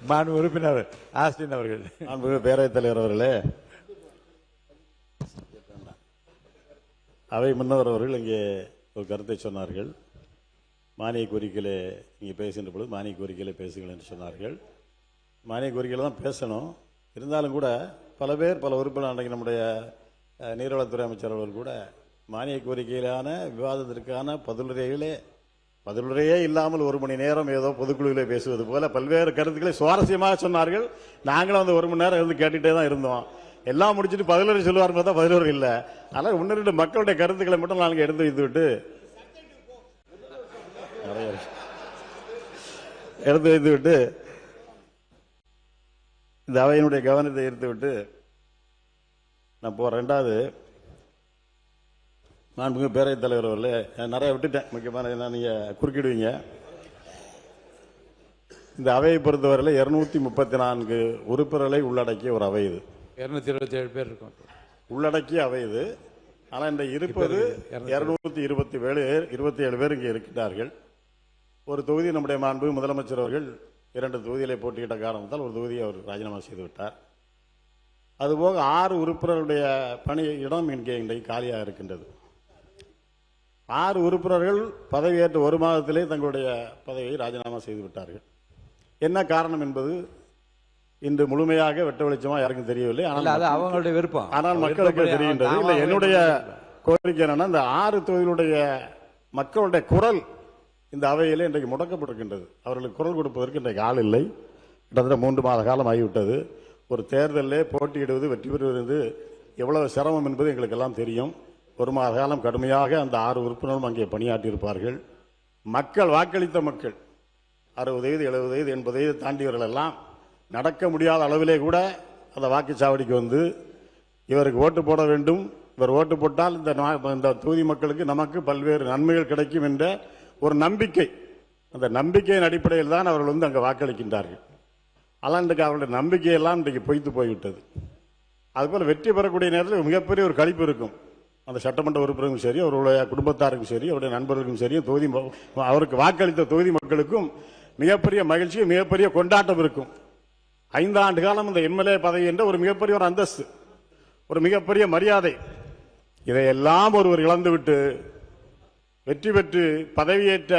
மாண்பு உறுப்பினர் ஆஸ்டின் அவர்கள். மாண்புமிகு பேரவைத் தலைவர் அவர்களே, அவை முன்னவர் அவர்கள் இங்கே ஒரு கருத்தை சொன்னார்கள். மானிய கோரிக்கையிலே நீங்கள் பேசுகின்ற பொழுது மானிய கோரிக்கையிலே பேசுங்கள் என்று சொன்னார்கள். மானிய கோரிக்கையில் தான் பேசணும். இருந்தாலும் கூட பல பேர் பல உறுப்பினர் அன்றைக்கு நம்முடைய நீர்வளத்துறை அமைச்சர் அவர்கள் கூட மானிய கோரிக்கையிலான விவாதத்திற்கான பதிலுரையே இல்லாமல் 1 மணி நேரம் ஏதோ பொதுக்குழுவிலே பேசுவது போல பல்வேறு கருத்துக்களை சுவாரஸ்யமாக சொன்னார்கள். நாங்களும் அந்த 1 மணி நேரம் இருந்து கேட்டுகிட்டே தான் இருந்தோம். எல்லாம் முடிச்சுட்டு பதிலுரை சொல்லுவார் பார்த்தா பதிலுரை இல்லை. அதனால் 1-2 மக்களுடைய கருத்துக்களை மட்டும் நாங்கள் எடுத்து வைத்துவிட்டு இந்த அவையினுடைய கவனத்தை ஈர்த்துவிட்டு நான் போறேன். 2வது, மாண்புமிகு பேரவைத் தலைவர் அவர்களே, நிறைய விட்டுட்டேன். முக்கியமான என்ன நீங்கள் குறுக்கிடுவீங்க. இந்த அவையை பொறுத்தவரையில் 234 உறுப்பினர்களை உள்ளடக்கிய ஒரு அவை இது. 227 பேர் இருக்கும் உள்ளடக்கிய அவை இது. ஆனால் இந்த இருப்பது 227 பேர் இங்கே இருக்கிறார்கள். ஒரு தொகுதி நம்முடைய மாண்பு முதலமைச்சர் அவர்கள் 2 தொகுதிகளை போட்டியிட்ட காரணத்தால் ஒரு தொகுதியை அவர் ராஜினாமா செய்து விட்டார். அதுபோக 6 உறுப்பினர்களுடைய பணி இடம் இன்றைக்கு காலியாக இருக்கின்றது. 6 உறுப்பினர்கள் பதவியேற்ற 1 மாதத்திலே தங்களுடைய பதவியை ராஜினாமா செய்து விட்டார்கள். என்ன காரணம் என்பது இன்று முழுமையாக வெட்ட வெளிச்சமா யாருக்கும் தெரியவில்லை. ஆனால் அவங்களுடைய விருப்பம். ஆனால் மக்களுக்கு தெரிகின்றது. இல்லை, என்னுடைய கோரிக்கை என்னன்னா, இந்த 6 தொகுதிகளுடைய மக்களுடைய குரல் இந்த அவையிலே இன்றைக்கு முடக்கப்பட்டிருக்கின்றது. அவர்களுக்கு குரல் கொடுப்பதற்கு இன்றைக்கு ஆள் இல்லை. கிட்டத்தட்ட 3 மாத காலம் ஆகிவிட்டது. ஒரு தேர்தலிலே போட்டியிடுவது, வெற்றி பெறுவது எவ்வளவு சிரமம் என்பது எங்களுக்கெல்லாம் தெரியும். 1 மாத காலம் கடுமையாக அந்த 6 உறுப்பினரும் அங்கே பணியாற்றியிருப்பார்கள். மக்கள் வாக்களித்த மக்கள் 60 வயது 70 வயது 80 வயது தாண்டியவர்கள் எல்லாம் நடக்க முடியாத அளவிலே கூட அந்த வாக்குச்சாவடிக்கு வந்து இவருக்கு ஓட்டு போட வேண்டும், இவர் ஓட்டு போட்டால் இந்த தொகுதி மக்களுக்கு நமக்கு பல்வேறு நன்மைகள் கிடைக்கும் என்ற ஒரு நம்பிக்கை, அந்த நம்பிக்கையின் அடிப்படையில் தான் அவர்கள் வந்து அங்கே வாக்களிக்கின்றார்கள். ஆனால் இன்றைக்கு அவருடைய நம்பிக்கையெல்லாம் இன்றைக்கு பொய்த்து போய்விட்டது. அதுபோல் வெற்றி பெறக்கூடிய நேரத்தில் மிகப்பெரிய ஒரு களிப்பு இருக்கும். அந்த சட்டமன்ற உறுப்பினருக்கும் சரி, அவருடைய குடும்பத்தாருக்கும் சரி, அவருடைய நண்பர்களுக்கும் சரி, தொகுதி அவருக்கு வாக்களித்த தொகுதி மக்களுக்கும் மிகப்பெரிய மகிழ்ச்சி, மிகப்பெரிய கொண்டாட்டம் இருக்கும். 5 ஆண்டு காலம் இந்த எம்எல்ஏ பதவி என்ற ஒரு மிகப்பெரிய ஒரு அந்தஸ்து, ஒரு மிகப்பெரிய மரியாதை, இதையெல்லாம் ஒருவர் இழந்துவிட்டு வெற்றி பெற்று பதவியேற்ற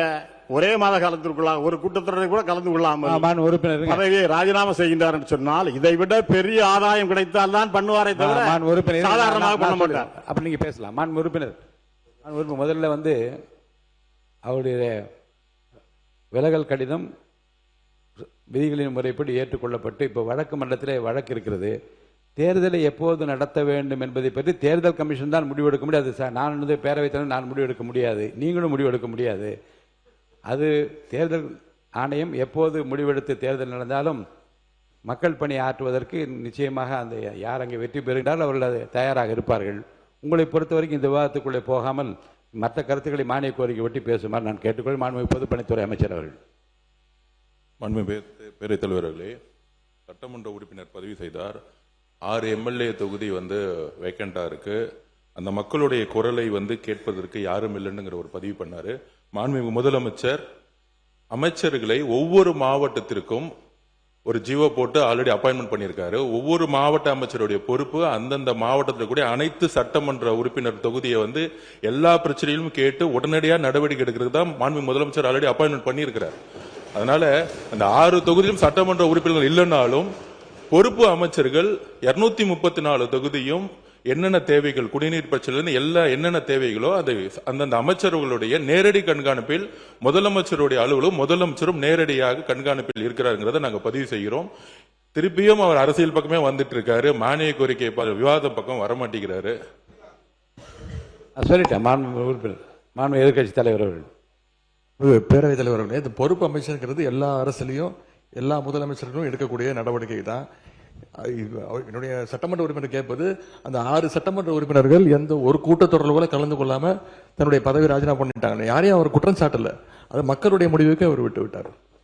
ஒரே மாத காலத்திற்குள்ள ஒரு கூட்டத்தொடரை கூட கலந்து கொள்ளாமல் பதவியை ராஜினாமா செய்கின்றார் என்று சொன்னால் இதை விட பெரிய ஆதாயம் கிடைத்தால் தான் பண்ணுவாரை தவிர சாதாரணமாக பண்ண மாட்டார். அப்படி நீங்க பேசலாம். மாண்பு உறுப்பினர் முதல்ல வந்து அவருடைய விலகல் கடிதம் விதிகளின் முறைப்படி ஏற்றுக்கொள்ளப்பட்டு இப்போ வழக்கு மன்றத்தில் வழக்கு இருக்கிறது. தேர்தலை எப்போது நடத்த வேண்டும் என்பதை பற்றி தேர்தல் கமிஷன் தான் முடிவெடுக்க முடியாது. நான் வந்து பேரவைத் தலைவர் நான் முடிவெடுக்க முடியாது, நீங்களும் முடிவெடுக்க முடியாது. அது தேர்தல் ஆணையம் எப்போது முடிவெடுத்து தேர்தல் நடந்தாலும் மக்கள் பணி ஆற்றுவதற்கு நிச்சயமாக அந்த யார் அங்கே வெற்றி பெறுகிறார்கள் அவர்கள் தயாராக இருப்பார்கள். உங்களை பொறுத்த வரைக்கும் இந்த விவாதத்துக்குள்ளே போகாமல் மற்ற கருத்துக்களை மானிய கோரிக்கை ஒட்டி பேசுமாறு நான் கேட்டுக்கொள். மாண்புமிகு பொதுப்பணித்துறை அமைச்சர் அவர்கள். மாண்புமிகு பேரவைத் தலைவர்களே, சட்டமன்ற உறுப்பினர் பதிவு செய்தார். 6 எம்எல்ஏ தொகுதி வந்து வேக்கண்டா இருக்கு. அந்த மக்களுடைய குரலை வந்து கேட்பதற்கு யாரும் இல்லைன்னுங்கிற ஒரு பதிவு பண்ணாரு. மாண்புமிகு முதலமைச்சர் அமைச்சர்களை ஒவ்வொரு மாவட்டத்திற்கும் ஒரு ஜிஓ போட்டு ஆல்ரெடி அப்பாயின்மெண்ட் பண்ணியிருக்காரு. ஒவ்வொரு மாவட்ட அமைச்சருடைய பொறுப்பு அந்தந்த மாவட்டத்தில் கூட அனைத்து சட்டமன்ற உறுப்பினர் தொகுதியை வந்து எல்லா பிரச்சனையிலும் கேட்டு உடனடியாக நடவடிக்கை எடுக்கிறது தான் மாண்புமிகு முதலமைச்சர் ஆல்ரெடி அப்பாயின்மெண்ட் பண்ணியிருக்கிறார். அதனால அந்த 6 தொகுதியிலும் சட்டமன்ற உறுப்பினர்கள் இல்லைன்னாலும் பொறுப்பு அமைச்சர்கள் 234 தொகுதியும் என்னென்ன தேவைகள், குடிநீர் பிரச்சனை என்னென்ன தேவைகளோ அது அந்தந்த அமைச்சர்களுடைய நேரடி கண்காணிப்பில் முதலமைச்சருடைய அலுவலகம் முதலமைச்சரும் நேரடியாக கண்காணிப்பில் இருக்கிறாருங்கிறத நாங்கள் பதிவு செய்கிறோம். திருப்பியும் அவர் அரசியல் பக்கமே வந்துட்டு இருக்காரு. மானிய கோரிக்கை விவாத பக்கம் வரமாட்டேங்கிறாரு. சொல்லிட்டேன். மாண்பு எதிர்கட்சி தலைவர் அவர்கள். பேரவைத் தலைவர் அவர்களே, இந்த பொறுப்பு அமைச்சருங்கிறது எல்லா அரசியலையும் எல்லா முதலமைச்சர்களும் எடுக்கக்கூடிய நடவடிக்கை தான். என்னுடைய சட்டமன்ற உறுப்பினர் கேட்பது, அந்த 6 சட்டமன்ற உறுப்பினர்கள் எந்த ஒரு கூட்டத்தொடரில் கூட கலந்து கொள்ளாம தன்னுடைய பதவி ராஜினாமா பண்ணிட்டாங்க. யாரையும் அவர் குற்றம் சாட்டல, அது மக்களுடைய முடிவுக்கு அவர் விட்டு விட்டார்.